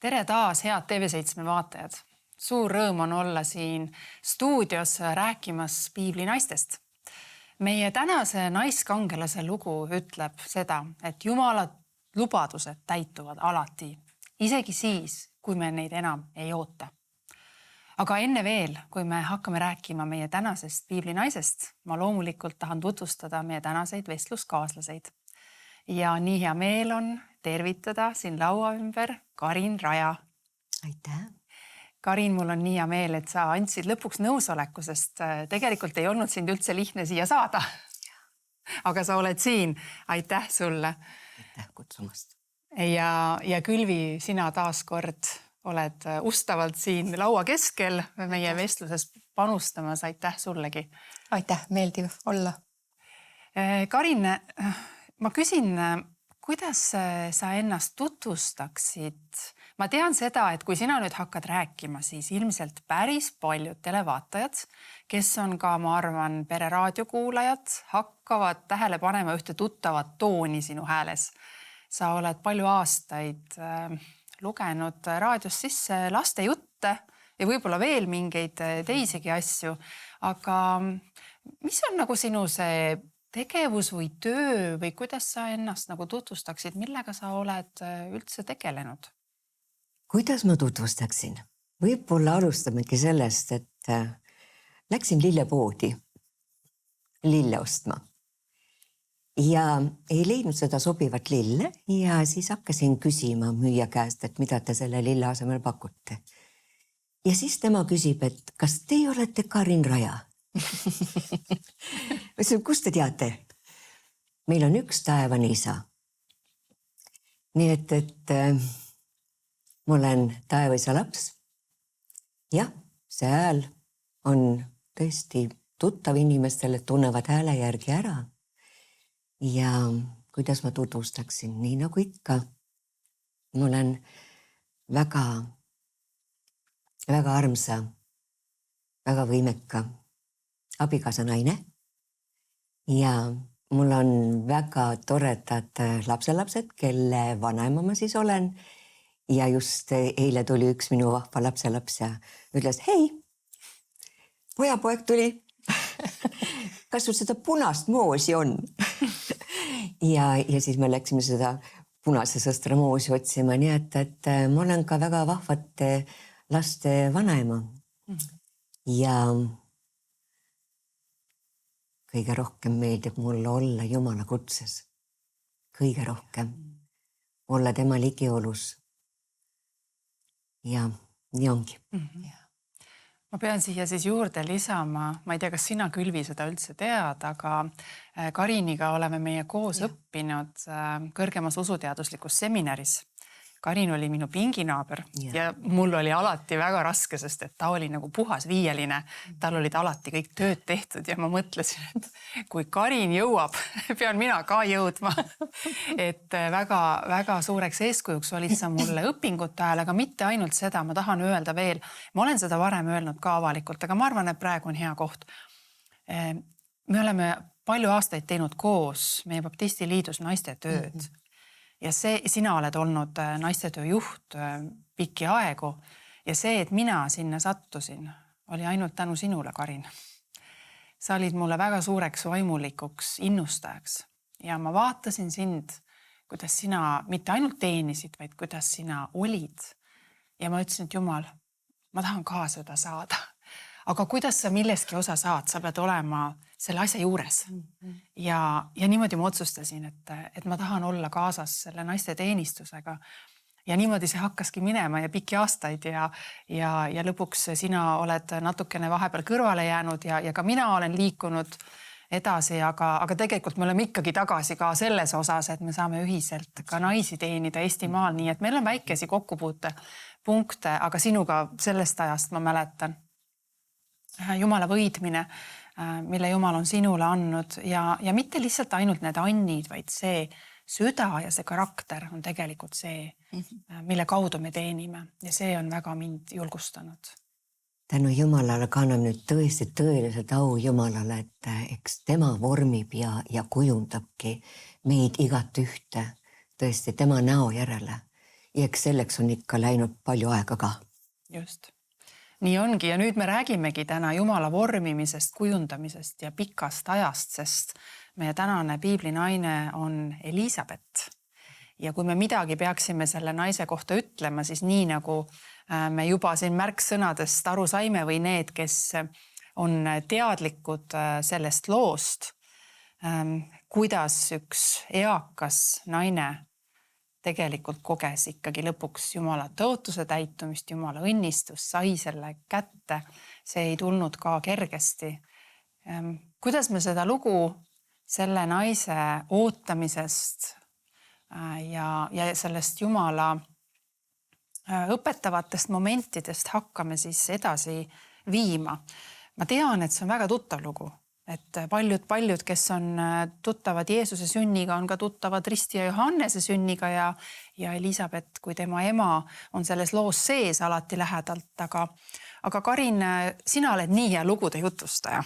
Tere taas, head TV7 vaatajad. Suur rõõm on olla siin stuudios rääkimas piibli naistest. Meie tänase naiskangelase lugu ütleb seda, et Jumala lubadused täituvad alati, isegi siis, kui me neid enam ei oota. Aga enne veel, kui me hakkame rääkima meie tänasest piibli naisest, ma loomulikult tahan tutvustada meie tänaseid vestluskaaslaseid. Ja nii hea meel on tervitada siin laua ümber Karin Raja. Aitäh! Karin, mul on nii hea meel, et sa andsid lõpuks nõusoleku, sest tegelikult ei olnud sind üldse lihtne siia saada. Aga sa oled siin. Aitäh sulle. Aitäh kutsumast. Ja Külvi, sina taas kord oled ustavalt siin laua keskel meie vestluses panustamas. Aitäh sullegi. Aitäh, meeldiv olla. Karin, ma küsin, kuidas sa ennast tutvustaksid? Ma tean seda, et kui sina nüüd hakkad rääkima, siis ilmselt päris paljud televaatajad, kes on ka, ma arvan, pereraadio kuulajad, hakkavad tähele panema ühte tuttavat tooni sinu hääles. Sa oled palju aastaid lugenud raadios sisse laste jutte ja võib-olla veel mingeid teisigi asju. Aga mis on nagu sinu see tegevus või töö või kuidas sa ennast nagu tutvustaksid, millega sa oled üldse tegelenud? Kuidas ma tutvustaksin? Võib-olla alustamegi sellest, et läksin lillepoodi lille ostma ja ei leidnud seda sobivat lille ja siis hakkasin küsima müüja käest, et mida te selle lille asemel pakute. Ja siis tema küsib, et kas teie olete Karin Raja? Kust te teate? Meil on üks taevane isa. Nii et ma olen taevaisa laps. Jah, see hääl on tõesti tuttav inimestele, tunnevad hääle järgi ära. Ja kuidas ma tutvustaksin? Nii nagu ikka. Ma olen väga armsa, väga võimeka abikaasa naine ja mul on väga toredad lapselapsed, kelle vanaema ma siis olen ja just eile tuli üks minu vahva lapselaps ja ütles, hei, pojapoeg tuli, kas sul seda punast moosi on? ja siis me läksime seda punase sõstra moosi otsima, nii et ma olen ka väga vahvate laste vanaema ja kõige rohkem meeldib mulle olla Jumala kutses. Kõige rohkem. Olla tema ligiolus. Ja nii ongi. Ma pean siia siis juurde lisama, ma ei tea, kas sina Külvi seda üldse tead, aga Kariniga oleme meie koos õppinud kõrgemas usuteaduslikus seminaris. Karin oli minu pinginaaber ja mul oli alati väga raske, sest et ta oli nagu puhas viieline. Tal olid alati kõik tööd tehtud ja ma mõtlesin, et kui Karin jõuab, pean mina ka jõudma. Et väga suureks eeskujuks olid sa mulle õpingute ajal, aga mitte ainult seda, ma tahan öelda veel. Ma olen seda varem öelnud ka avalikult, aga ma arvan, et praegu on hea koht. Me oleme palju aastaid teinud koos meie Baptisti liidus naiste tööd. Ja sina oled olnud naistetöö juht pikki aegu ja see, et mina sinna sattusin, oli ainult tänu sinule, Karin. Sa olid mulle väga suureks vaimulikuks innustajaks ja ma vaatasin sind, kuidas sina mitte ainult teenisid, vaid kuidas sina olid. Ja ma ütlesin, et Jumal, ma tahan ka seda saada. Aga kuidas sa milleski osa saad, sa pead olema selle asja juures. Ja niimoodi ma otsustasin, et ma tahan olla kaasas selle naiste teenistusega. Ja niimoodi see hakkaski minema ja pikki aastaid ja lõpuks sina oled natukene vahepeal kõrvale jäänud ja ka mina olen liikunud edasi, aga tegelikult me oleme ikkagi tagasi ka selles osas, et me saame ühiselt ka naisi teenida Eestimaal, nii et meil on väikesi kokkupuute punkte, aga sinuga sellest ajast ma mäletan Jumala võidmine, mille Jumal on sinule andnud ja mitte lihtsalt ainult need annid, vaid see süda ja see karakter on tegelikult see, mille kaudu me teenime ja see on väga mind julgustanud. Tänu Jumalale kannab nüüd tõesti tõeliselt au Jumalale, et eks tema vormib ja kujundabki meid igat ühte tõesti tema näo järele ja eks selleks on ikka läinud palju aega ka. Just. Nii ongi ja nüüd me räägimegi täna Jumala vormimisest, kujundamisest ja pikast ajast, sest meie tänane piiblinaine on Elisabet. Ja kui me midagi peaksime selle naise kohta ütlema, siis nii nagu me juba siin märksõnadest aru saime või need, kes on teadlikud sellest loost, kuidas üks eakas naine tegelikult koges ikkagi lõpuks Jumala tõotuse täitumist, Jumala õnnistust, sai selle kätte. See ei tulnud ka kergesti. Kuidas me seda lugu selle naise ootamisest ja sellest Jumala õpetavatest momentidest hakkame siis edasi viima? Ma tean, et see on väga tuttav lugu, et paljud, kes on tuttavad Jeesuse sünniga, on ka tuttavad Risti ja Johannese sünniga ja Elisabet kui tema ema on selles loos sees alati lähedalt. Aga Karin, sina oled nii hea lugude jutustaja.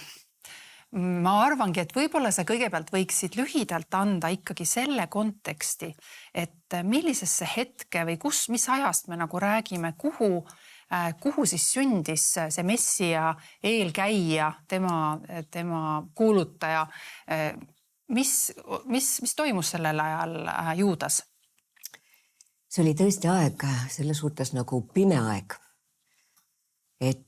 Ma arvangi, et võib-olla sa kõigepealt võiksid lühidalt anda ikkagi selle konteksti, et millisesse hetke või mis ajast me nagu räägime, kuhu siis sündis see Messia eelkäija, tema kuulutaja. Mis toimus sellel ajal Juudas? See oli tõesti aeg selles suhtes nagu pime aeg. Et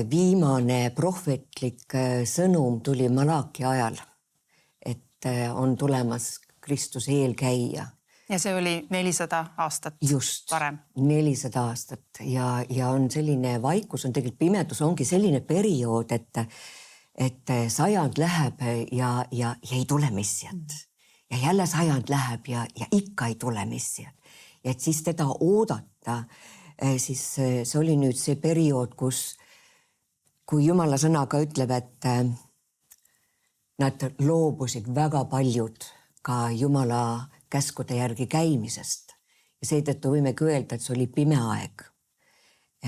viimane prohvetlik sõnum tuli Malaki ajal, et on tulemas Kristuse eelkäija. Ja see oli 400 aastat just, varem. 400 aastat ja on selline vaikus, on tegelikult pimedus, ongi selline periood, et sajand läheb ja ei tule Messiat. Ja jälle sajand läheb ja ikka ei tule Messiat. Ja et siis teda oodata, siis see oli nüüd see periood, kui Jumala sõnaga ütleb, et nad loobusid väga paljud ka Jumala käskude järgi käimisest. Ja seetõttu võimegi öelda, et see oli pime aeg.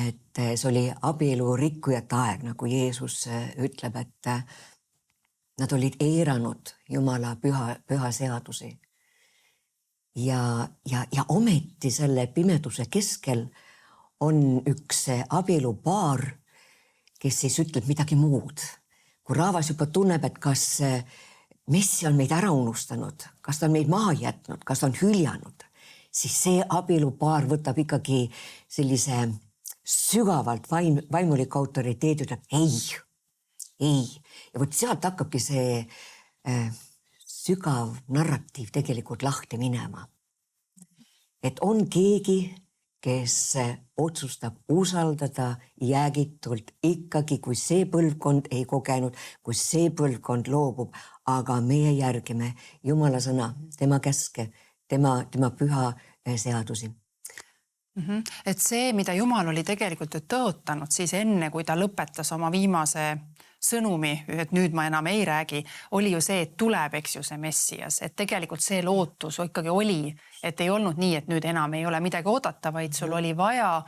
Et see oli abielu rikkujate aeg, nagu Jeesus ütleb, et nad olid eiranud Jumala püha seadusi. Ja ometi selle pimeduse keskel on üks abielupaar, kes siis ütleb midagi muud. Kui rahvas juba tunneb, et kas Messia on meid ära unustanud, kas ta on meid maha jätnud, kas ta on hüljanud, siis see abielupaar võtab ikkagi sellise sügavalt vaimuliku autoriteedi, ütleb ei. Ja võt sealt hakkabki see sügav narratiiv tegelikult lahti minema. Et on keegi, kes otsustab usaldada jäägitult ikkagi, kui see põlvkond ei kogenud, kui see põlvkond loobub, aga meie järgime Jumala sõna, tema käske, tema püha seadusi. Et see, mida Jumal oli tegelikult tõotanud siis enne, kui ta lõpetas oma viimase sõnumi, et nüüd ma enam ei räägi, oli ju see, et tuleb, eks ju, see Messias, et tegelikult see lootus ikkagi oli, et ei olnud nii, et nüüd enam ei ole midagi oodata, vaid sul oli vaja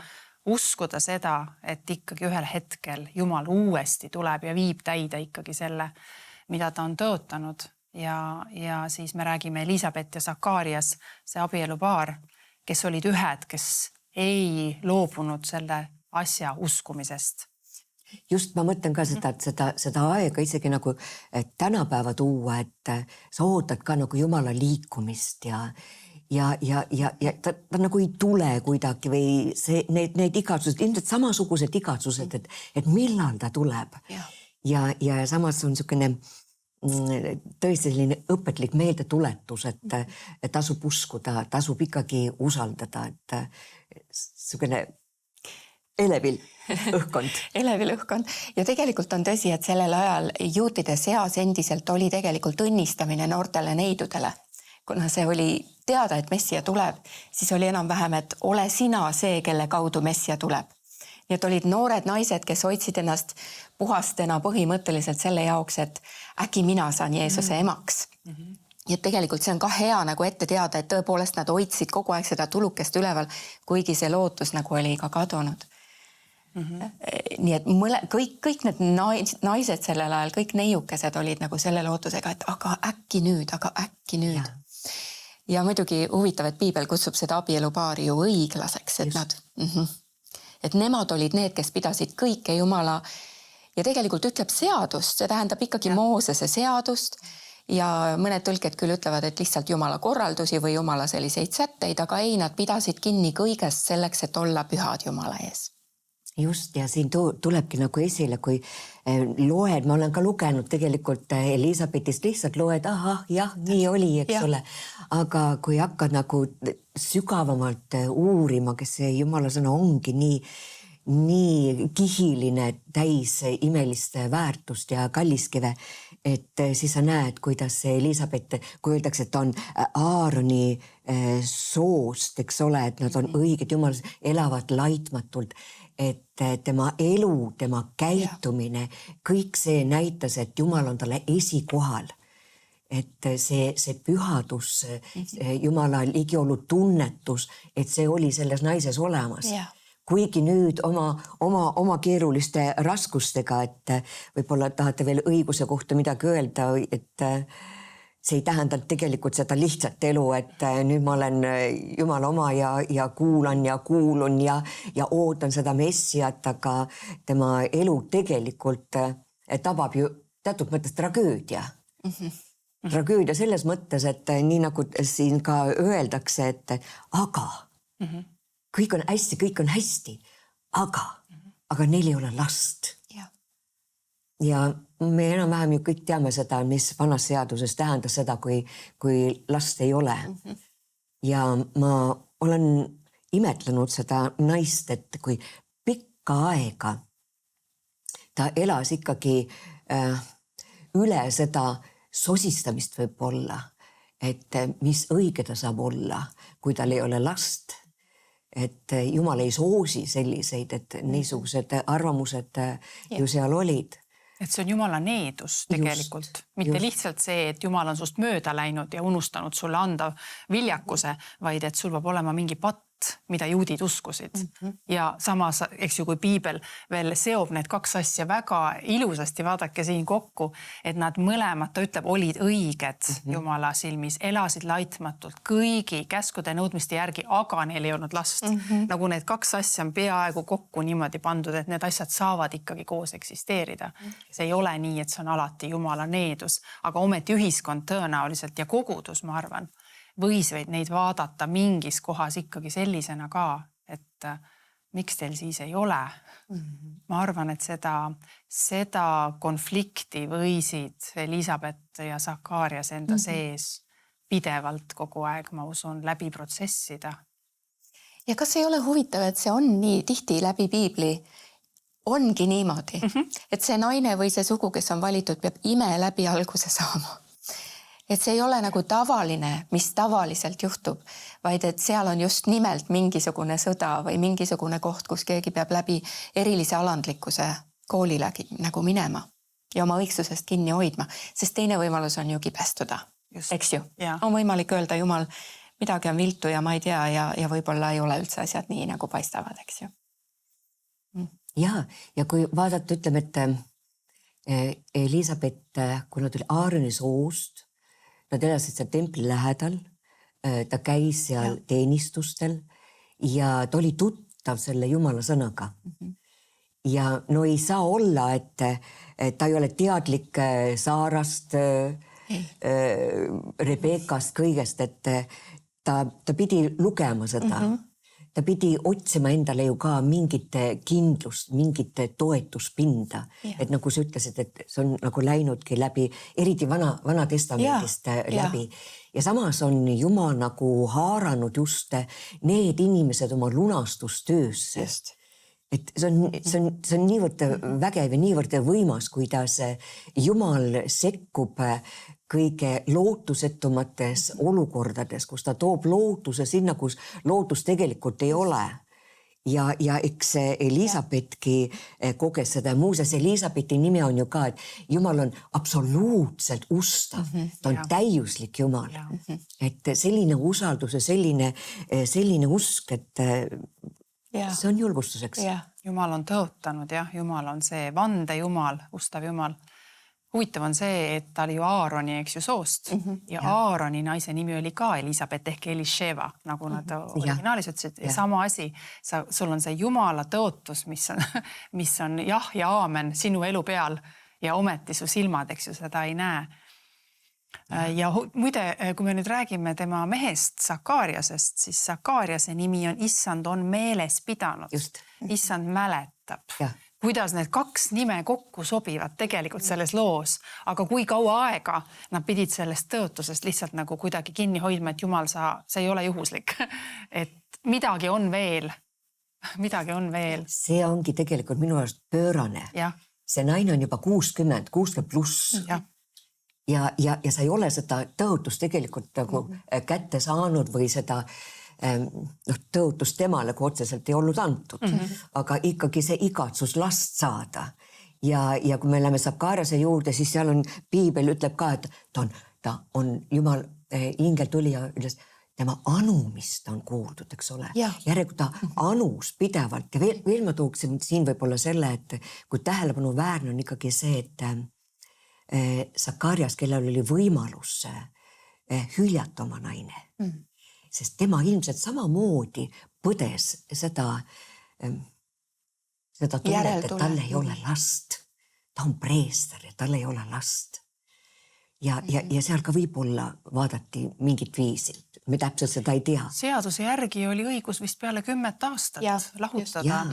uskuda seda, et ikkagi ühel hetkel Jumal uuesti tuleb ja viib täide ikkagi selle, mida ta on tõotanud. Ja siis me räägime Elisabet ja Sakarias, see abielupaar, kes olid ühed, kes ei loobunud selle asja uskumisest. Just ma mõtlen ka seda, et seda aega isegi nagu tänapäeva tuua, et sa ootad ka nagu Jumala liikumist ja ta nagu ei tule kuidagi või need igatsused, ilmselt samasugused igatsused, et millal ta tuleb. Ja samas on niisugune tõesti selline õpetlik meeldetuletus, et tasub uskuda, tasub ikkagi usaldada, et niisugune elevil õhkkond. Elevil õhkkond. Ja tegelikult on tõsi, et sellel ajal juutide seas endiselt oli tegelikult õnnistamine noortele neidudele. Kuna see oli teada, et Messia tuleb, siis oli enam-vähem, et ole sina see, kelle kaudu Messia tuleb. Nii et olid noored naised, kes hoidsid ennast puhastena põhimõtteliselt selle jaoks, et äkki mina saan Jeesuse emaks. Ja tegelikult see on ka hea nagu ette teada, et tõepoolest nad hoidsid kogu aeg seda tulukest üleval, kuigi see lootus nagu oli ka kadunud. Nii et kõik need naised sellel ajal, kõik neiukesed olid nagu selle lootusega, et aga äkki nüüd. ja muidugi huvitav, et piibel kutsub seda abielupaari ju õiglaseks, et nad, et nemad olid need, kes pidasid kõike Jumala ja tegelikult ütleb seadust, see tähendab ikkagi Moosese seadust ja mõned tõlked küll ütlevad, et lihtsalt Jumala korraldusi või Jumala selliseid sätteid, aga ei, nad pidasid kinni kõigest selleks, et olla pühad Jumala ees. Just, ja siin tulebki nagu esile, kui loed, ma olen ka lugenud tegelikult Elisabethist, lihtsalt loed, ahah, jah, nii oli, eks ole. Aga kui hakkad nagu sügavamalt uurima, kes see Jumala sõna ongi nii kihiline, täis imelist väärtust ja kalliskive, et siis sa näed, kuidas see Elisabeth, kui öeldakse, et ta on Aaroni soost, eks ole, et nad on õiged Jumalas, elavad laitmatult, et tema elu, tema käitumine, kõik see näitas, et Jumal on talle esikohal. Et see pühadus, Jumala ligiolu tunnetus, et see oli selles naises olemas. Kuigi nüüd oma keeruliste raskustega, et võib-olla tahate veel õiguse kohta midagi öelda, et see ei tähenda tegelikult seda lihtsat elu, et nüüd ma olen Jumala oma ja kuulan ja kuulun ja ootan seda messiat, aga tema elu tegelikult tabab ju teatud mõttes tragöödia. Tragöödia selles mõttes, et nii nagu siin ka öeldakse, et aga kõik on hästi, aga neil ei ole last. Ja me enam-vähem ju kõik teame seda, mis vanas seaduses tähendas seda, kui last ei ole. Ja ma olen imetlenud seda naist, et kui pikka aega ta elas ikkagi üle seda sosistamist võib-olla, et mis õige ta saab olla, kui tal ei ole last. Et Jumal ei soosi selliseid, et niisugused arvamused ju seal olid. Et see on Jumala needus tegelikult, mitte lihtsalt see, et Jumal on sust mööda läinud ja unustanud sulle anda viljakuse, vaid et sul peab olema mingi patt, mida juudid uskusid. Ja samas, eks ju, kui piibel veel seob need kaks asja väga ilusasti, vaadake siin kokku, et nad mõlemad, ta ütleb, olid õiged Jumala silmis, elasid laitmatult kõigi käskude nõudmiste järgi, aga neil ei olnud last. Nagu need kaks asja on peaaegu kokku niimoodi pandud, et need asjad saavad ikkagi koos eksisteerida. See ei ole nii, et see on alati Jumala needus, aga ometi ühiskond tõenäoliselt ja kogudus, ma arvan, võis neid vaadata mingis kohas ikkagi sellisena ka, et miks teil siis ei ole. Ma arvan, et seda konflikti võisid Elisabeth ja Sakarias enda sees pidevalt kogu aeg, ma usun, läbi protsessida. Ja kas ei ole huvitav, et see on nii tihti läbi piibli, ongi niimoodi, et see naine või see sugu, kes on valitud, peab ime läbi alguse saama. Et see ei ole nagu tavaline, mis tavaliselt juhtub, vaid et seal on just nimelt mingisugune sõda või mingisugune koht, kus keegi peab läbi erilise alandlikkuse koolile nagu minema ja oma õigsusest kinni hoidma, sest teine võimalus on ju kibestuda, eks ju. On võimalik öelda, Jumal, midagi on viltu ja ma ei tea ja võib-olla ei ole üldse asjad nii, nagu paistavad, eks ju. Ja kui vaadata, ütleme, et Elisabeth, kui nad tuli Aaroni soost, nad elasid seal templi lähedal, ta käis seal teenistustel ja ta oli tuttav selle Jumala sõnaga. Ja no ei saa olla, et ta ei ole teadlik Saarast, Rebekast, kõigest, et ta pidi lugema seda. Ta pidi otsima endale ju ka mingit kindlust, mingit toetuspinda. Et nagu sa ütlesid, et see on nagu läinudki läbi, eriti vana testamendist läbi. Ja samas on Jumal nagu haaranud just need inimesed oma lunastustöösse. Et see on niivõrd vägev ja niivõrd võimas, kuidas Jumal sekkub kõige lootusetumates olukordades, kus ta toob lootuse sinna, kus lootus tegelikult ei ole. Ja eks Elisabethki koges seda. Muuseas, Elisabethi nime on ju ka, et Jumal on absoluutselt ustav. Ta on täiuslik Jumal. Et selline usaldus ja selline usk, et see on julgustuseks. Jumal on tõotanud, Jumal on see vande Jumal, ustav Jumal. huvitav on see, et ta oli ju Aaroni, eks ju, soost ja Aaroni naise nimi oli ka Elisabeth ehk Elisheva, nagu nad originaalis ütlesid. Ja sama asi, sul on see Jumala tõotus, mis on jah ja aamen sinu elu peal ja ometi su silmad, eks ju, seda ei näe. Ja muide, kui me nüüd räägime tema mehest Sakariasest, siis Sakariase nimi on Issand on meeles pidanud. Issand mäletab. Kuidas need kaks nime kokku sobivad tegelikult selles loos, aga kui kaua aega nad pidid sellest tõotusest lihtsalt nagu kuidagi kinni hoidma, et Jumal, see ei ole juhuslik, et midagi on veel. See ongi tegelikult minu arust pöörane. See naine on juba 60 pluss. Ja sa ei ole seda tõotust tegelikult nagu kätte saanud või seda tõotus temale, kui otseselt ei olnud antud, aga ikkagi see igatsus last saada. Ja kui me läheme Sakariase juurde, siis seal on, piibel ütleb ka, et ta on Jumal, ingel tuli ja ütles, tema anumist on kuuldud, eks ole. Järelikult ta anus pidevalt ja veel ma tooksin siin võib-olla selle, et kui tähelepanu väärne on ikkagi see, et Sakarias, kellel oli võimalus hüljata oma naine, sest tema ilmselt samamoodi põdes seda tunnet, et tal ei ole last. Ta on preester ja tal ei ole last. Ja seal ka võib-olla vaadati mingit viisi. Me täpselt seda ei tea. Seaduse järgi oli õigus vist peale 10 aastat lahutada.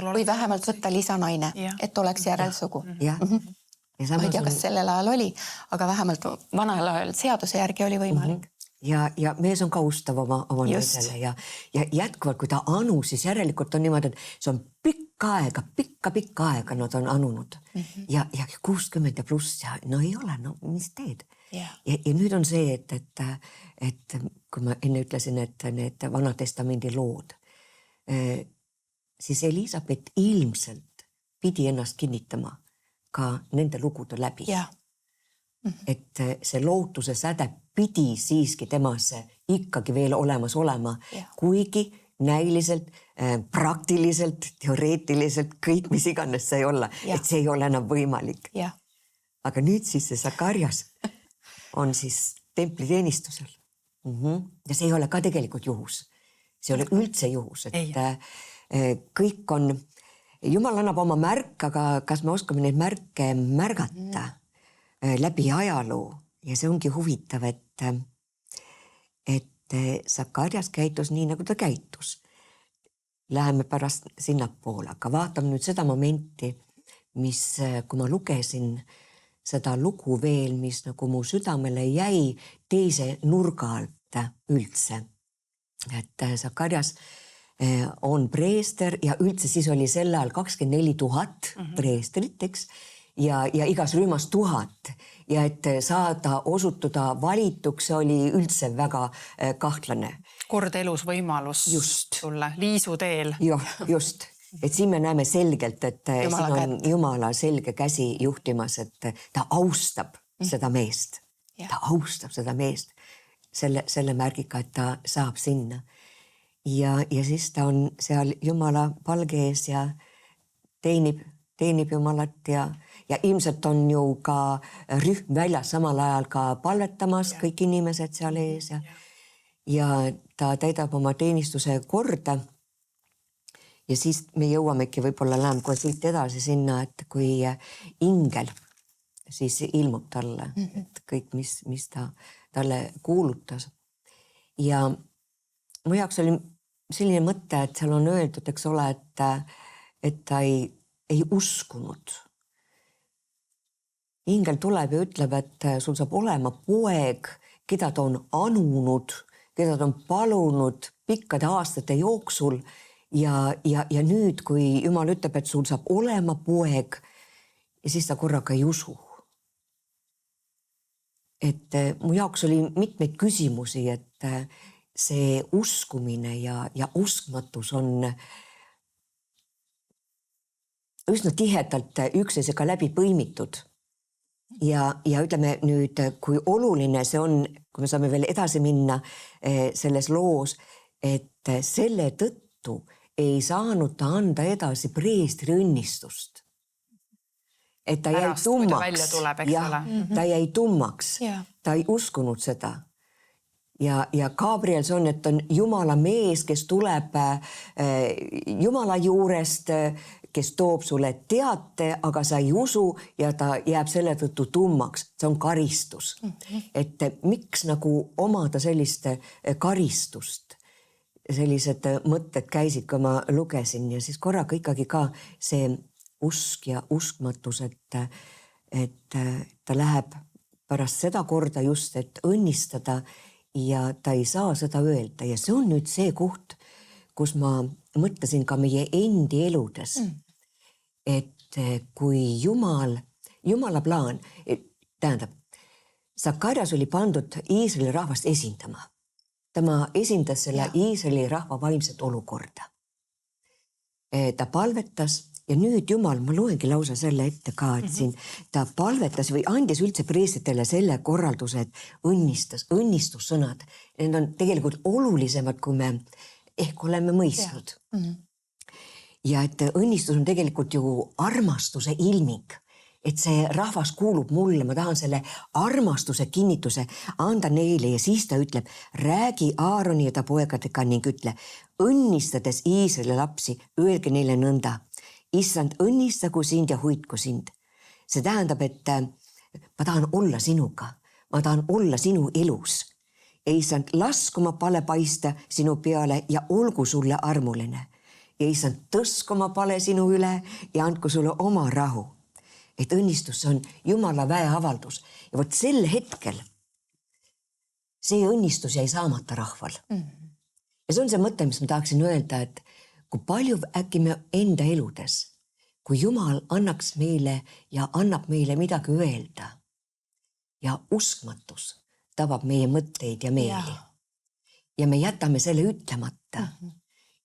Või vähemalt võtta lisanaine, et oleks järelsugu. Ma ei tea, kas sellel ajal oli, aga vähemalt vanal ajal seaduse järgi oli võimalik. Ja mees on ka ustav oma naisele ja jätkuvalt, kui ta anu, siis järelikult on niimoodi, et see on pikka aega nad on anunud. Ja 60 ja pluss ja no ei ole, no mis teed? Ja nüüd on see, et kui ma enne ütlesin, et need Vanatestamendi lood, siis Elisabeth ilmselt pidi ennast kinnitama ka nende lugude läbi. Et see lootuse säde pidi siiski temasse ikkagi veel olemas olema, kuigi näiliselt, praktiliselt, teoreetiliselt, kõik mis iganes see ei olla, et see ei ole enam võimalik. Aga nüüd siis see Sakarias on siis templiteenistusel. Ja see ei ole ka tegelikult juhus. See ei ole üldse juhus, et kõik on, Jumal annab oma märk, aga kas me oskame neid märke märgata läbi ajaloo ja see ongi huvitav, et Sakarias käitus nii, nagu ta käitus. Läheme pärast sinnapoole, aga vaatame nüüd seda momenti, mis, kui ma lugesin seda lugu veel, mis nagu mu südamele jäi teise nurga alt üldse. Et Sakarias on preester ja üldse siis oli sel ajal 24 000 preesterit, eks, ja igas rühmas 1000 ja et saada osutuda valituks, see oli üldse väga kahtlane. Kord elus võimalus sulle liisu teel. Just. Et siin me näeme selgelt, et siin on Jumala selge käsi juhtimas, et ta austab seda meest. Ta austab seda meest selle märgiga, et ta saab sinna. Ja siis ta on seal Jumala palge ees ja teenib Jumalat ja ilmselt on ju ka rühm väljas samal ajal ka palvetamas kõik inimesed seal ees ja ta täidab oma teenistuse korda. Ja siis me jõuamegi võib-olla läheme kohe siit edasi sinna, et kui ingel siis ilmub talle, et kõik, mis ta talle kuulutas. Ja mu jaoks oli selline mõte, et seal on öeldud, eks ole, et ta ei uskunud. Ingel tuleb ja ütleb, et sul saab olema poeg, keda ta on anunud, keda ta on palunud pikkade aastate jooksul ja nüüd, kui Jumal ütleb, et sul saab olema poeg ja siis ta korraga ei usu. Et mu jaoks oli mitmeid küsimusi, et see uskumine ja uskmatus on üsna tihedalt üksteisega läbi põimitud. Ja ütleme nüüd, kui oluline see on, kui me saame veel edasi minna selles loos, et selle tõttu ei saanud ta anda edasi preestri õnnistust. et ta jäi pärast, kui ta tummaks. välja tuleb, eks ole. Ta jäi tummaks. Jah. Ta ei uskunud seda. Ja Gabriel see on, et on Jumala mees, kes tuleb Jumala juurest, kes toob sulle teate, aga sa ei usu ja ta jääb selle tõttu tummaks. See on karistus. Et miks nagu omada sellist karistust? Sellised mõtted käisid, kui ma lugesin ja siis korraga ikkagi ka see usk ja uskmatus, et ta läheb pärast seda korda just, et õnnistada ja ta ei saa seda öelda ja see on nüüd see koht, kus ma mõtlesin ka meie endi eludes, et kui Jumala plaan, tähendab, Sakarias oli pandud Iisraeli rahvast esindama. Tema esindas selle Iisraeli rahva vaimset olukorda. Ta palvetas ja nüüd Jumal, ma loengi lausa selle ette ka, et siin ta palvetas või andis üldse preestritele selle korralduse, et õnnistussõnad. Need on tegelikult olulisemad, kui me ehk oleme mõistnud. Ja et õnnistus on tegelikult ju armastuse ilming. Et see rahvas kuulub mulle, ma tahan selle armastuse kinnituse anda neile ja siis ta ütleb, räägi Aaroni ja ta poegadega ning ütle, õnnistades Iisraeli lapsi, öelge neile nõnda. Issand, õnnistagu sind ja hoidku sind. See tähendab, et ma tahan olla sinuga, ma tahan olla sinu elus. Ja issand, lasku oma pale paista sinu peale ja olgu sulle armuline. Ja issand, tõsku oma pale sinu üle ja andku sulle oma rahu. Et õnnistus on Jumala väeavaldus. Ja vot sel hetkel see õnnistus jäi saamata rahval. Ja see on see mõte, mis ma tahaksin öelda, et kui palju äkki me enda eludes, kui Jumal annaks meile ja annab meile midagi öelda ja uskmatus tabab meie mõtteid ja meeli. Ja me jätame selle ütlemata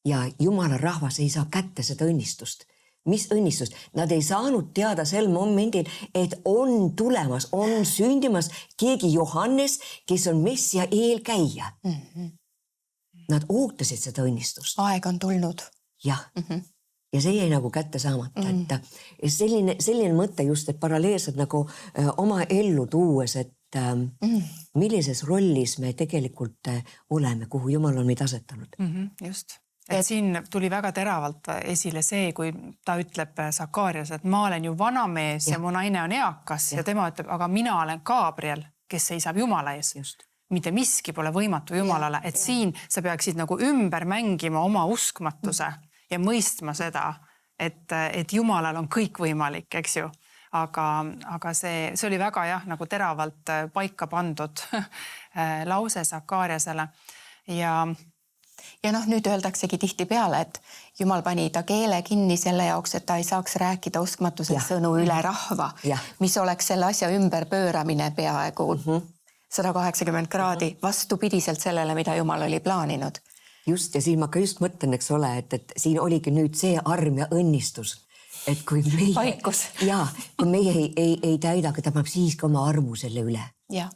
ja Jumala rahvas ei saa kätte seda õnnistust. Mis õnnistust? Nad ei saanud teada sel momendil, et on tulemas, on sündimas keegi Johannes, kes on messia eelkäija. Nad ootasid seda õnnistust. Aeg on tulnud. Jah. Ja see jäi nagu kätte saamata. Et selline mõte just, et paralleelselt nagu oma ellu tuues, et millises rollis me tegelikult oleme, kuhu Jumal on meid asetanud. Just. Et siin tuli väga teravalt esile see, kui ta ütleb Sakarias, et ma olen ju vanamees ja mu naine on eakas ja tema ütleb, aga mina olen Gabriel, kes seisab Jumala ees. Mitte miski pole võimatu Jumalale, et siin sa peaksid nagu ümber mängima oma uskmatuse ja mõistma seda, et Jumalal on kõik võimalik, eks ju. Aga see oli väga nagu teravalt paika pandud lause Sakariasele ja nüüd öeldaksegi tihti peale, et Jumal pani ta keele kinni selle jaoks, et ta ei saaks rääkida uskmatuse sõnu üle rahva, mis oleks selle asja ümberpööramine peaaegu 180 kraadi vastupidiselt sellele, mida Jumal oli plaaninud. Just ja siin ma ka just mõtlen, eks ole, et siin oligi nüüd see arm ja õnnistus, et kui meie, Vaikus. Kui meie ei täida, aga ta paneb siiski oma armu selle üle. Jah.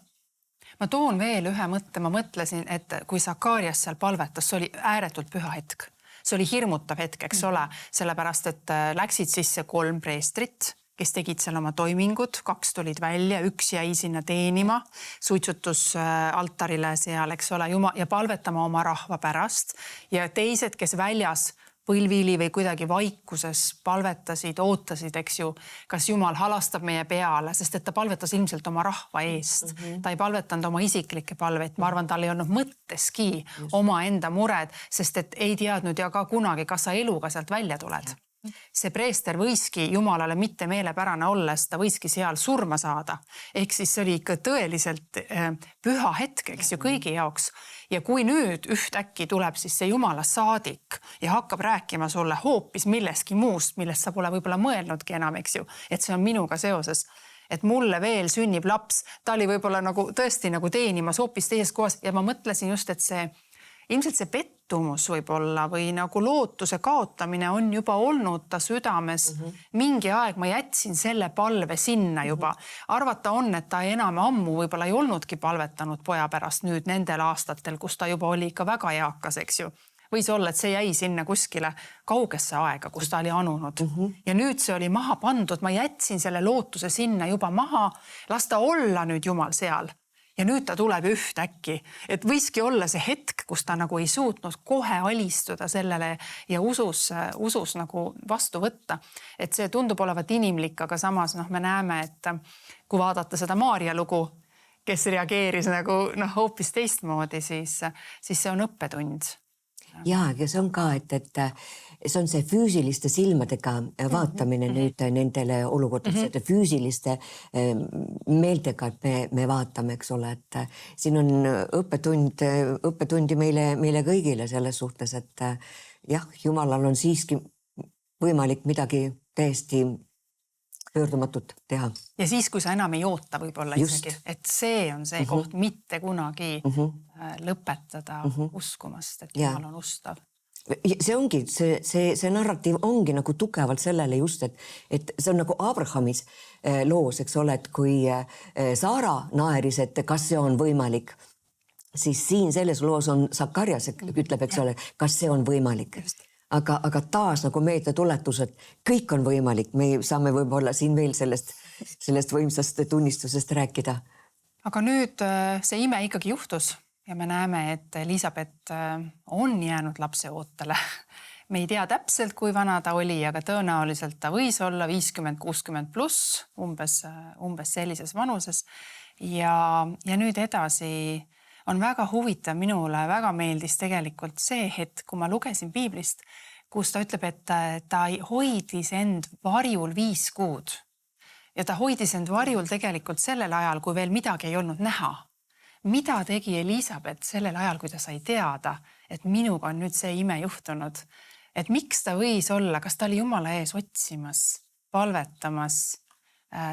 Ma toon veel ühe mõtte, ma mõtlesin, et kui Sakarias seal palvetas, see oli ääretult püha hetk. See oli hirmutav hetk, eks ole, sellepärast, et läksid sisse 3 preestrit, kes tegid seal oma toimingud, 2 tulid välja, 1 jäi sinna teenima, suitsutus altarile seal, eks ole, ja palvetama oma rahva pärast ja teised, kes väljas põlvili või kuidagi vaikuses palvetasid, ootasid, eks ju, kas Jumal halastab meie peale, sest et ta palvetas ilmselt oma rahva eest. Ta ei palvetanud oma isiklikke palveid. Ma arvan, tal ei olnud mõtteski oma enda mured, sest et ei teadnud ja ka kunagi, kas sa eluga sealt välja tuled. See preester võiski Jumalale mitte meelepärane olles, ta võiski seal surma saada. Ehk siis see oli ikka tõeliselt püha hetk, eks ju, kõigi jaoks. Ja kui nüüd ühtäkki tuleb siis see Jumala saadik ja hakkab rääkima sulle hoopis milleski muust, millest sa pole võib-olla mõelnudki enam, eks ju, et see on minuga seoses, et mulle veel sünnib laps, ta oli võib-olla nagu tõesti nagu teenimas hoopis teises kohas ja ma mõtlesin just, et see ilmselt see pettumus võib-olla või nagu lootuse kaotamine on juba olnud ta südames. Mingi aeg ma jätsin selle palve sinna juba. Arvata on, et ta enam ammu võib-olla ei olnudki palvetanud poja pärast nüüd nendel aastatel, kus ta juba oli ikka väga eakas, eks ju. võis olla, et see jäi sinna kuskile kaugesse aega, kus ta oli anunud ja nüüd see oli maha pandud, ma jätsin selle lootuse sinna juba maha, las ta olla nüüd Jumal seal. Ja nüüd ta tuleb ühtäkki, et võiski olla see hetk, kus ta nagu ei suutnud kohe alistuda sellele ja usus nagu vastu võtta. Et see tundub olevat inimlik, aga samas me näeme, et kui vaadata seda Maarja lugu, kes reageeris nagu hoopis teistmoodi, siis see on õppetund. Ja see on ka, et see on see füüsiliste silmadega vaatamine nüüd nendele olukordadele, füüsiliste meeltega, et me vaatame, eks ole, et siin on õppetundi meile kõigile selles suhtes, et jah, Jumalal on siiski võimalik midagi täiesti pöördumatut teha. Ja siis, kui sa enam ei oota võib-olla isegi, et see on see koht mitte kunagi lõpetada uskumast, et Jumal on ustav. See ongi, see narratiiv ongi nagu tugevalt sellele just, et see on nagu Abrahamis loos, eks ole, et kui Saara naeris, et kas see on võimalik, siis siin selles loos on Sakarias ütleb, eks ole, kas see on võimalik. Aga taas nagu meeldetuletus, et kõik on võimalik. Me saame võib-olla siin veel sellest võimsast tunnistusest rääkida. Aga nüüd see ime ikkagi juhtus ja me näeme, et Elisabeth on jäänud lapse ootele. Me ei tea täpselt, kui vana ta oli, aga tõenäoliselt ta võis olla 50-60 pluss, umbes sellises vanuses. Ja nüüd edasi on väga huvitav, minule väga meeldis tegelikult see hetk, kui ma lugesin piiblist, kus ta ütleb, et ta hoidis end varjul 5 kuud. Ja ta hoidis end varjul tegelikult sellel ajal, kui veel midagi ei olnud näha. Mida tegi Elisabeth sellel ajal, kui ta sai teada, et minuga on nüüd see ime juhtunud? Et miks ta võis olla, kas ta oli Jumala ees otsimas, palvetamas,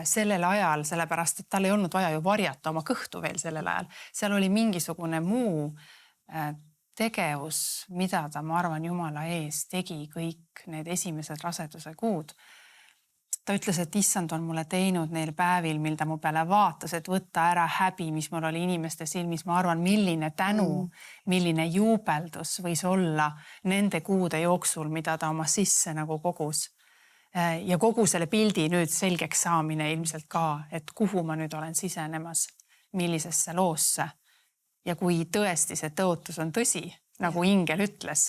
sellel ajal, sellepärast, et tal ei olnud vaja ju varjata oma kõhtu veel sellel ajal. Seal oli mingisugune muu tegevus, mida ta, ma arvan, Jumala ees tegi kõik need esimesed raseduse kuud. Ta ütles, et issand on mulle teinud neil päevil, mil ta mu peale vaatas, et võtta ära häbi, mis mul oli inimeste silmis. Ma arvan, milline tänu, milline juubeldus võis olla nende kuude jooksul, mida ta oma sisse nagu kogus. Ja kogu selle pildi nüüd selgeks saamine ilmselt ka, et kuhu ma nüüd olen sisenemas, millisesse loosse. Ja kui tõesti see tõotus on tõsi, nagu ingel ütles,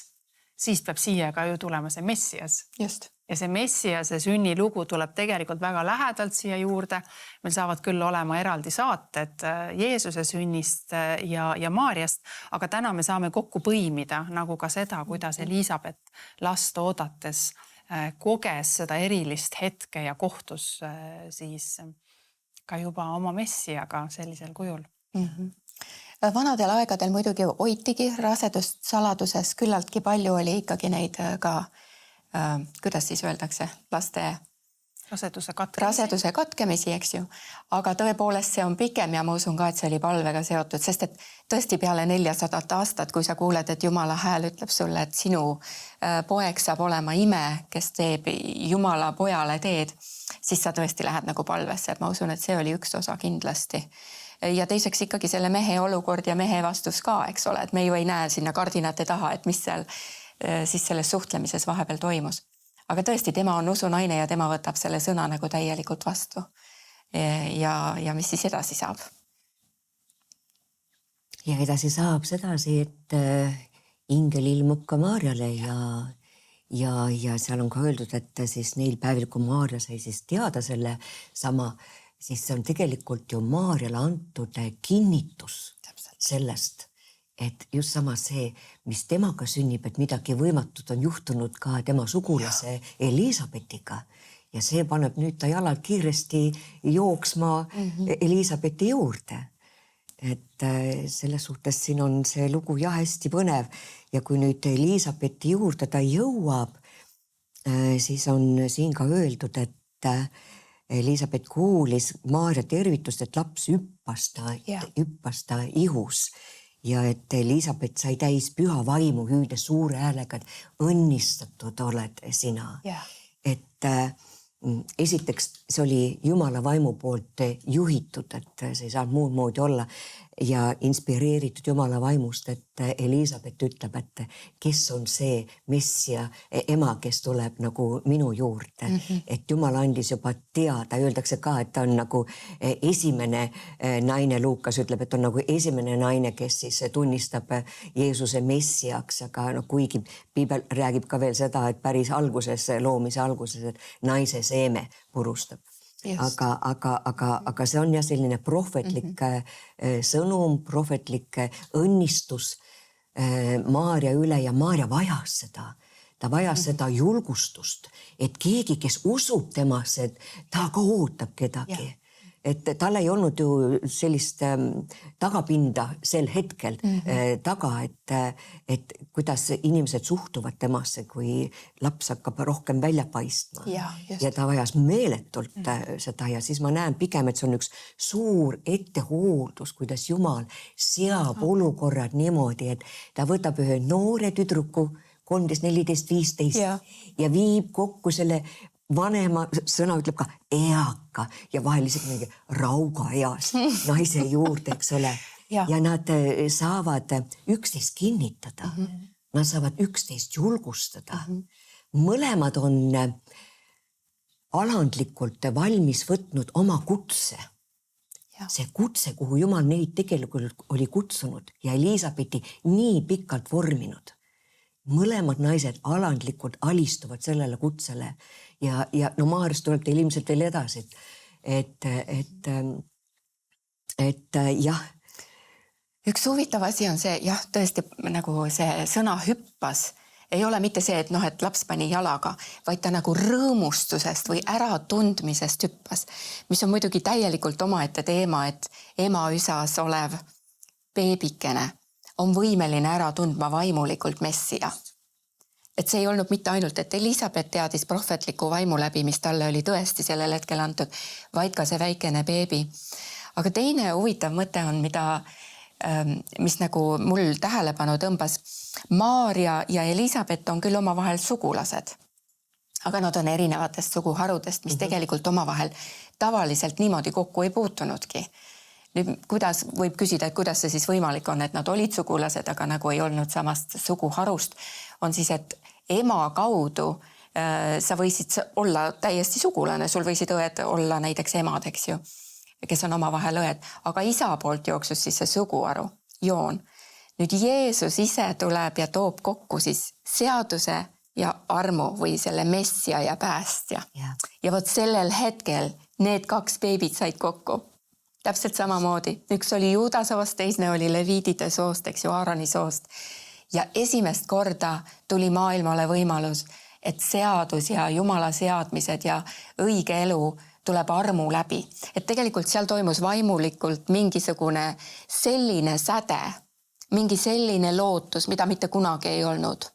siis peab siia ka ju tulema see Messias. Just. Ja see Messiase sünnilugu tuleb tegelikult väga lähedalt siia juurde. Meil saavad küll olema eraldi saated Jeesuse sünnist ja Maarjast, aga täna me saame kokku põimida nagu ka seda, kuidas Elisabeth last oodates koges seda erilist hetke ja kohtus siis ka juba oma Messiaga sellisel kujul. Vanadel aegadel muidugi hoitigi rasedust saladuses, küllaltki palju oli ikkagi neid ka, kuidas siis öeldakse, laste raseduse katkemisi, eks ju. Aga tõepoolest see on pikem ja ma usun ka, et see oli palvega seotud, sest et tõesti peale 400 aastat, kui sa kuuled, et Jumala hääl ütleb sulle, et sinu poeg saab olema ime, kes teeb Jumala pojale teed, siis sa tõesti lähed nagu palvesse, et ma usun, et see oli üks osa kindlasti. Ja teiseks ikkagi selle mehe olukord ja mehe vastus ka, eks ole, et me ju ei näe sinna kardinate taha, et mis seal siis selles suhtlemises vahepeal toimus. Aga tõesti, tema on usunaine ja tema võtab selle sõna nagu täielikult vastu. Ja mis siis edasi saab? Ja edasi saab sedasi, et ingel ilmub ka Maarjale ja seal on ka öeldud, et siis neil päevil, kui Maarja sai siis teada selle sama, siis see on tegelikult ju Maarjale antud kinnitus sellest, et just sama see, mis temaga sünnib, et midagi võimatut on juhtunud ka tema sugulase Elisabetiga. Ja see paneb nüüd ta jalad kiiresti jooksma Elisabethi juurde. Et selles suhtes siin on see lugu jah hästi põnev. Ja kui nüüd Elisabethi juurde ta jõuab, siis on siin ka öeldud, et Elisabeth kuulis Maarja tervitust, et laps hüppas ta ihus. Ja et Elisabeth sai täis püha vaimu hüüdes suure häälega, et õnnistatud oled sina. Et esiteks see oli Jumala vaimu poolt juhitud, et see ei saa muud moodi olla. ja inspireeritud Jumala vaimust, et Elisabeth ütleb, et kes on see messia ema, kes tuleb nagu minu juurde. Et Jumal andis juba teada, öeldakse ka, et ta on nagu esimene naine, Luukas ütleb, et on nagu esimene naine, kes siis tunnistab Jeesuse messiaks, aga no kuigi piibel räägib ka veel seda, et päris alguses, loomise alguses, et naise seeme purustab. Aga see on jah selline prohvetlik sõnum, prohvetlik õnnistus Maarja üle ja Maarja vajas seda. Ta vajas seda julgustust, et keegi, kes usub temasse, et ta ka ootab kedagi. Et tal ei olnud ju sellist tagapinda sel hetkel taga, et kuidas inimesed suhtuvad temasse, kui laps hakkab rohkem välja paistma. Ja ta vajas meeletult seda ja siis ma näen pigem, et see on üks suur ettehooldus, kuidas Jumal seab olukorrad niimoodi, et ta võtab ühe noore tüdruku 13, 14, 15 ja viib kokku selle vanema, sõna ütleb ka eaka ja vahel isegi mingi rauga eas naise juurde, eks ole. Ja nad saavad üksteist kinnitada. Nad saavad üksteist julgustada. Mõlemad on alandlikult valmis võtnud oma kutse. See kutse, kuhu Jumal neid tegelikult oli kutsunud ja Elisabethi nii pikalt vorminud. Mõlemad naised alandlikult alistuvad sellele kutsele ja no Maarjast tuleb teil ilmselt veel edasi, et jah. Üks huvitav asi on see, jah, tõesti nagu see sõna hüppas, ei ole mitte see, et et laps pani jalaga, vaid ta nagu rõõmustusest või äratundmisest hüppas, mis on muidugi täielikult omaette teema, et ema üsas olev beebikene on võimeline ära tundma vaimulikult messia. Et see ei olnud mitte ainult, et Elisabeth teadis prohvetliku vaimu läbi, mis talle oli tõesti sellel hetkel antud, vaid ka see väikene beebi. Aga teine huvitav mõte on, mis nagu mul tähelepanu tõmbas. Maarja ja Elisabeth on küll omavahel sugulased, aga nad on erinevatest suguharudest, mis tegelikult omavahel tavaliselt niimoodi kokku ei puutunudki. Nüüd, kuidas võib küsida, et kuidas see siis võimalik on, et nad olid sugulased, aga nagu ei olnud samast suguharust, on siis, et ema kaudu sa võisid olla täiesti sugulane, sul võisid õed olla näiteks emad, eks ju, kes on omavahel õed, aga isa poolt jooksus siis see suguharu, joon. Nüüd Jeesus ise tuleb ja toob kokku siis seaduse ja armu või selle messia ja päästja. Ja vot sellel hetkel need kaks beebid said kokku. Täpselt samamoodi. Üks oli Juuda soost, teisne oli Leviidide soost, eks ju, Aaroni soost. Ja esimest korda tuli maailmale võimalus, et seadus ja Jumala seadmised ja õige elu tuleb armu läbi. Et tegelikult seal toimus vaimulikult mingisugune selline säde, mingi selline lootus, mida mitte kunagi ei olnud.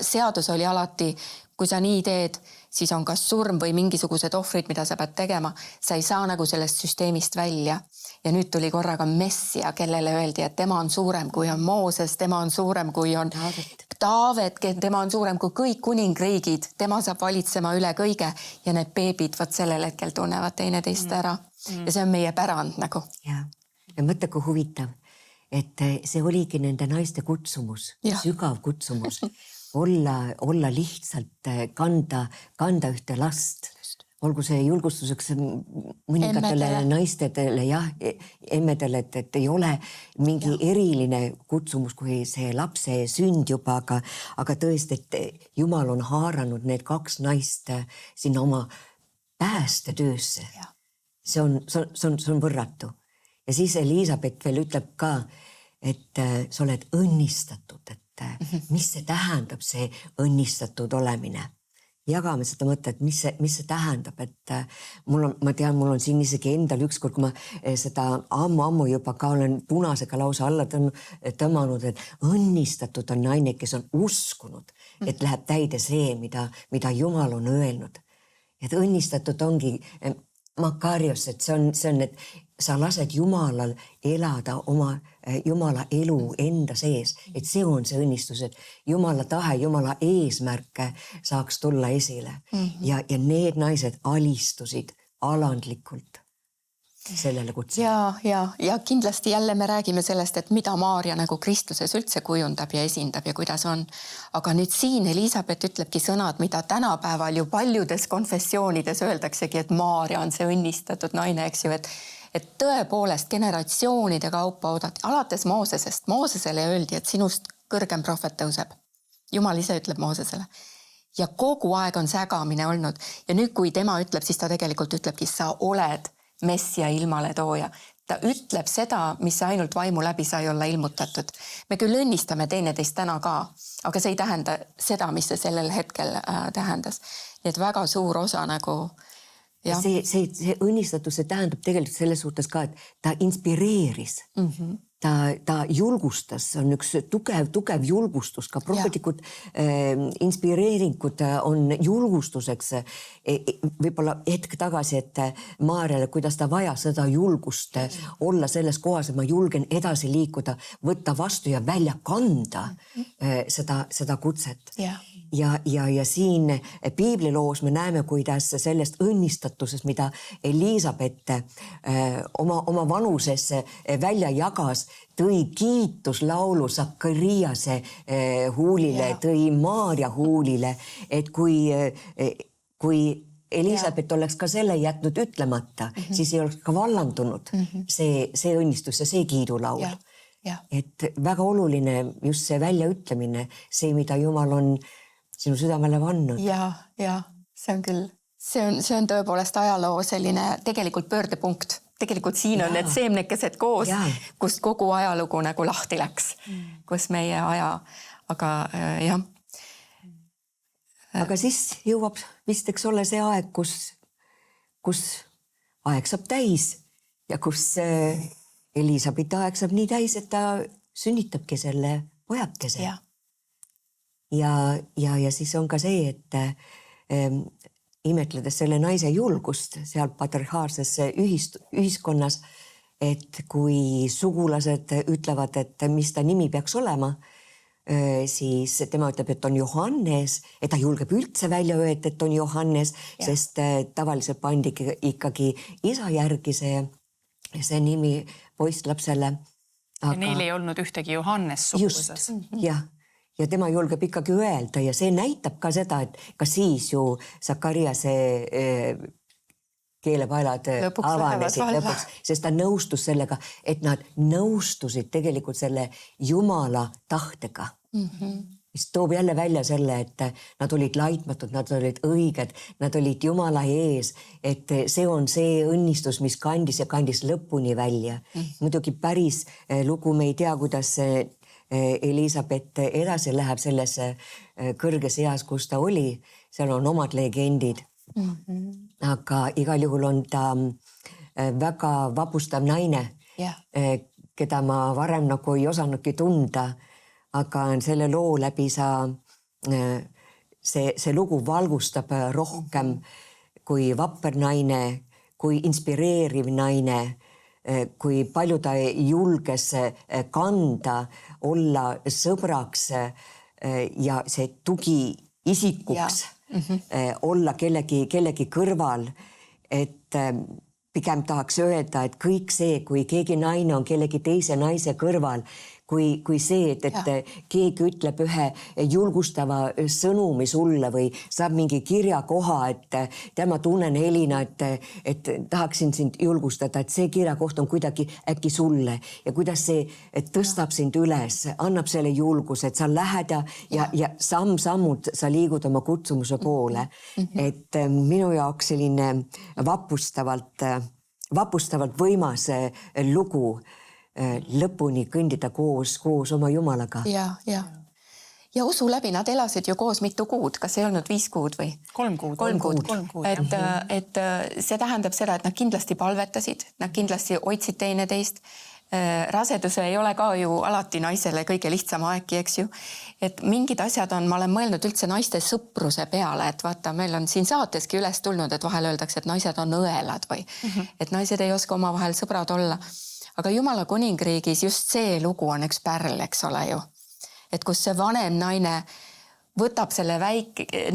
Seadus oli alati, kui sa nii teed, siis on kas surm või mingisugused ohvrid, mida sa pead tegema. Sa ei saa nagu sellest süsteemist välja. Ja nüüd tuli korraga messia, kellele öeldi, et tema on suurem kui on Mooses, tema on suurem kui on Taavet, tema on suurem kui kõik kuningriigid, tema saab valitsema üle kõige ja need beebid võt sellel hetkel tunnevad teineteist ära. Ja see on meie pärand nagu. Ja mõtle, kui huvitav, et see oligi nende naiste kutsumus, sügav kutsumus. Olla lihtsalt kanda ühte last. Olgu see julgustuseks mõningatele naistedele, emmedele, et ei ole mingi eriline kutsumus, kui see lapse sünd juba, aga tõesti, et Jumal on haaranud need kaks naist sinna oma päästetöösse. See on võrratu. Ja siis Elisabeth veel ütleb ka, et sa oled õnnistatud, et mis see tähendab, see õnnistatud olemine. Jagame seda mõtet, mis see tähendab, et ma tean, mul on siin isegi endal ükskord, kui ma seda ammu juba ka olen punasega lausa alla tõmmanud, et õnnistatud on naine, kes on uskunud, et läheb täide see, mida Jumal on öelnud. Et õnnistatud ongi Makarios, et see on, et sa lased Jumalal elada oma Jumala elu enda sees, et see on see õnnistus, et Jumala tahe, Jumala eesmärk saaks tulla esile. Ja need naised alistusid alandlikult. sellele kutsele. ja kindlasti jälle me räägime sellest, et mida Maarja nagu Kristuses üldse kujundab ja esindab ja kuidas on. Aga nüüd siin Elisabeth ütlebki sõnad, mida tänapäeval ju paljudes konfessioonides öeldaksegi, et Maarja on see õnnistatud naine, eks ju, et tõepoolest generatsioonide kaupa oodati, alates Moosesest. Moosesele öeldi, et sinust kõrgem prohvet tõuseb. Jumal ise ütleb Moosesele. Ja kogu aeg on sägamine olnud. Ja nüüd, kui tema ütleb, siis ta tegelikult ütlebki, sa oled messia ilmale tooja. Ta ütleb seda, mis ainult vaimu läbi sai olla ilmutatud. Me küll õnnistame teineteist täna ka, aga see ei tähenda seda, mis see sellel hetkel tähendas. Nii et väga suur osa nagu... Ja. See õnnistatus, see tähendab tegelikult selles suhtes ka, et ta inspireeris. Ta julgustas, on üks tugev julgustus, ka prohvetlikud inspireeringud on julgustuseks. Võib-olla hetk tagasi, et Maarjale, kuidas ta vajas seda julgust olla selles kohas, et ma julgen edasi liikuda, võtta vastu ja välja kanda seda kutset. Ja siin piibliloos me näeme, kuidas sellest õnnistatusest, mida Elisabeth oma vanusesse välja jagas, tõi kiituslaulu Sakariase huulile, tõi Maarja huulile, et kui Elisabeth oleks ka selle jätnud ütlemata, siis ei oleks ka vallandunud see õnnistus ja see kiidulaul. Et väga oluline just see väljaütlemine, see, mida Jumal on sinu südamele vannud. Ja, see on küll. See on tõepoolest ajaloo selline tegelikult pöördepunkt. Tegelikult siin on need seemnekesed koos, kust kogu ajalugu nagu lahti läks, kus meie aja, aga jah. Aga siis jõuab vist, eks ole, see aeg, kus aeg saab täis ja kus Elisabeth aeg saab nii täis, et ta sünnitabki selle pojakese. Ja siis on ka see, et imetledes selle naise julgust seal patriarhaalses ühiskonnas, et kui sugulased ütlevad, et mis ta nimi peaks olema, siis tema ütleb, et on Johannes, et ta julgeb üldse välja öelda, et on Johannes, sest tavaliselt pandi ikkagi isa järgi see nimi poistlapsele. Ja neil ei olnud ühtegi Johannes suguses. Ja tema julgeb ikkagi öelda ja see näitab ka seda, et ka siis ju Sakariase keelepaelad avanesid lõpuks, sest ta nõustus sellega, et nad nõustusid tegelikult selle Jumala tahtega. Mis toob jälle välja selle, et nad olid laitmatud, nad olid õiged, nad olid Jumala ees, et see on see õnnistus, mis kandis ja kandis lõpuni välja. Muidugi päris lugu me ei tea, kuidas Elisabeth edasi läheb selles kõrges eas, kus ta oli. Seal on omad legendid. Aga igal juhul on ta väga vapustav naine, keda ma varem nagu ei osanudki tunda. Aga selle loo läbi see lugu valgustab rohkem kui vapper naine, kui inspireeriv naine, kui palju ta julges kanda, olla sõbraks ja see tugi isikuks, olla kellegi kõrval, et pigem tahaks öelda, et kõik see, kui keegi naine on kellegi teise naise kõrval, kui see, et keegi ütleb ühe julgustava sõnumi sulle või saab mingi kirjakoha, et ma tunnen, Elina, et tahaksin sind julgustada, et see kirjakoht on kuidagi äkki sulle ja kuidas see tõstab sind üles, annab selle julguse, et sa lähed ja samm-sammud sa liigud oma kutsumuse poole. Et minu jaoks selline vapustavalt võimas lugu lõpuni kõndida koos oma Jumalaga. Ja usu läbi, nad elasid ju koos mitu kuud, kas ei olnud 5 kuud või? 3 kuud. Et see tähendab seda, et nad kindlasti palvetasid, nad kindlasti hoidsid teineteist. Raseduse ei ole ka ju alati naisele kõige lihtsam aegki, eks ju. Et mingid asjad on, ma olen mõelnud üldse naiste sõpruse peale, et vaata, meil on siin saateski üles tulnud, et vahel öeldakse, et naised on õelad või et naised ei oska oma vahel sõbrad olla. Aga Jumala kuningriigis just see lugu on üks pärl, eks ole ju. Et kus see vanem naine võtab selle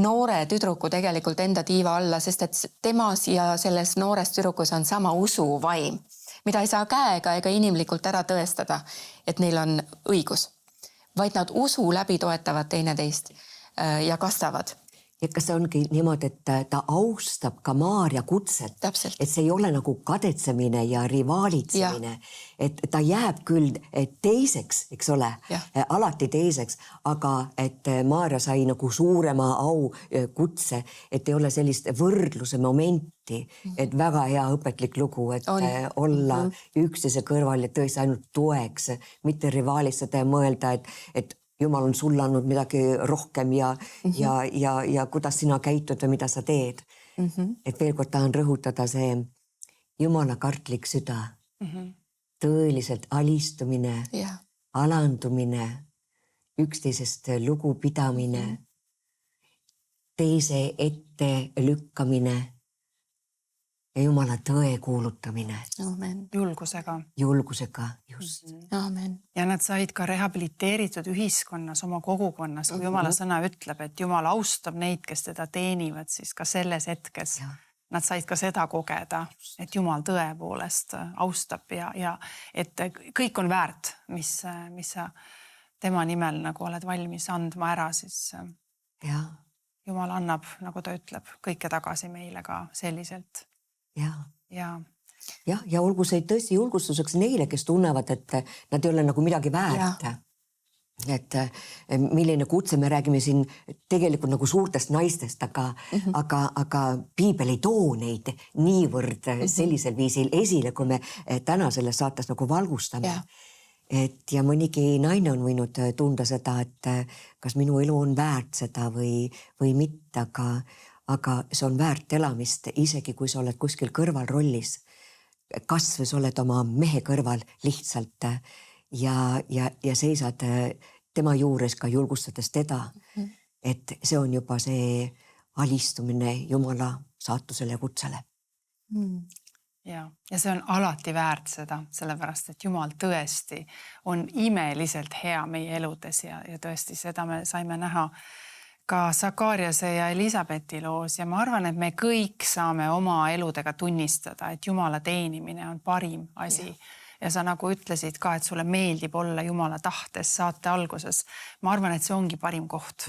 noore tüdruku tegelikult enda tiiva alla, sest et temas ja selles noores tüdrukus on sama usuvaim, mida ei saa käega ega inimlikult ära tõestada, et neil on õigus, vaid nad usu läbi toetavad teineteist ja kastavad. Ja kas see ongi niimoodi, et ta austab ka Maarja kutset, Täpselt. et see ei ole nagu kadetsemine ja rivaalitsemine, et ta jääb küll teiseks, eks ole, alati teiseks, aga et Maarja sai nagu suurema au kutse, et ei ole sellist võrdluse momenti, et väga hea õpetlik lugu, et olla üksteise kõrval ja tõesti ainult toeks, mitte rivaalitseda ja mõelda, et Jumal on sulle andnud midagi rohkem ja kuidas sina käitud või mida sa teed. Et veel kord tahan rõhutada see Jumala kartlik süda, tõeliselt alistumine, alandumine, üksteisest lugupidamine, teise ette lükkamine ja Jumala tõe kuulutamine. Amen. Julgusega, just. Amen. Ja nad said ka rehabiliteeritud ühiskonnas, oma kogukonnas, kui Jumala sõna ütleb, et Jumal austab neid, kes teda teenivad, siis ka selles hetkes nad said ka seda kogeda, et Jumal tõepoolest austab ja et kõik on väärt, mis sa tema nimel nagu oled valmis andma ära, siis Jumal annab, nagu ta ütleb, kõike tagasi meile ka selliselt. Ja olgu see tõesti julgustuseks neile, kes tunnevad, et nad ei ole nagu midagi väärt. Et milline kutse, me räägime siin tegelikult nagu suurtest naistest, aga piibel ei too neid niivõrd sellisel viisil esile, kui me täna selles saates nagu valgustame. Ja mõnigi naine on võinud tunda seda, et kas minu elu on väärt seda või mitte, aga see on väärt elamist, isegi kui sa oled kuskil kõrvalrollis, kas või sa oled oma mehe kõrval lihtsalt ja seisad tema juures ka julgustades teda, et see on juba see alistumine Jumala saatusele ja kutsele. Ja see on alati väärt seda, sellepärast, et Jumal tõesti on imeliselt hea meie eludes ja tõesti seda me saime näha ka Sakariase ja Elisabethi loos ja ma arvan, et me kõik saame oma eludega tunnistada, et Jumala teenimine on parim asi. Ja sa nagu ütlesid ka, et sulle meeldib olla Jumala tahtes saate alguses. Ma arvan, et see ongi parim koht.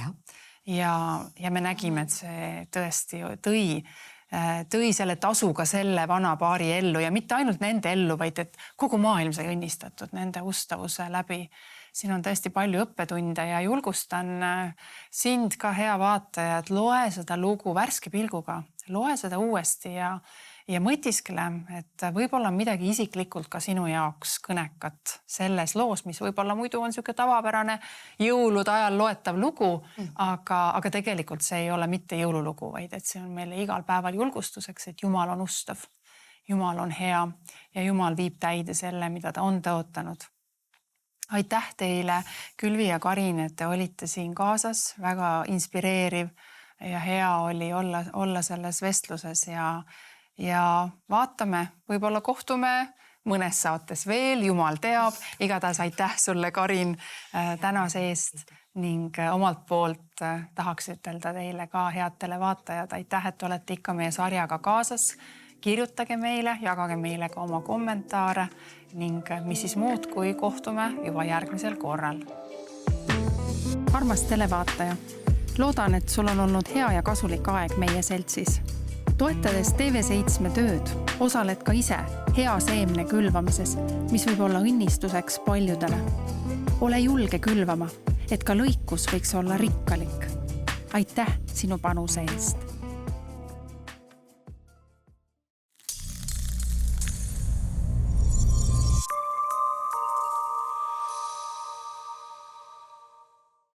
Ja me nägime, et see tõesti tõi selle tasu ka selle vana paari ellu ja mitte ainult nende ellu, vaid et kogu maailm sai õnnistatud nende ustavuse läbi. Siin on tõesti palju õppetunde ja julgustan sind ka hea vaataja, et loe seda lugu värske pilguga, loe seda uuesti ja mõtiskle, et võib-olla midagi isiklikult ka sinu jaoks kõnekat selles loos, mis võib-olla muidu on selline tavapärane jõulude ajal loetav lugu, aga tegelikult see ei ole mitte jõululugu, vaid et see on meile igal päeval julgustuseks, et Jumal on ustav, Jumal on hea ja Jumal viib täide selle, mida ta on tõotanud. Aitäh teile, Külvi ja Karin, et te olite siin kaasas, väga inspireeriv ja hea oli olla selles vestluses ja vaatame, võib-olla kohtume mõnes saates veel, Jumal teab, igatahes aitäh sulle, Karin, tänase eest ning omalt poolt tahaks ütelda teile ka head televaatajad, aitäh, et olete ikka meie sarjaga kaasas. Kirjutage meile, jagage meile ka oma kommentaare ning mis siis muud, kui kohtume juba järgmisel korral. Armas televaataja, loodan, et sul on olnud hea ja kasulik aeg meie seltsis. Toetades TV7 tööd, osaled ka ise hea seemne külvamises, mis võib olla õnnistuseks paljudele. Ole julge külvama, et ka lõikus võiks olla rikkalik. Aitäh sinu panuse eest!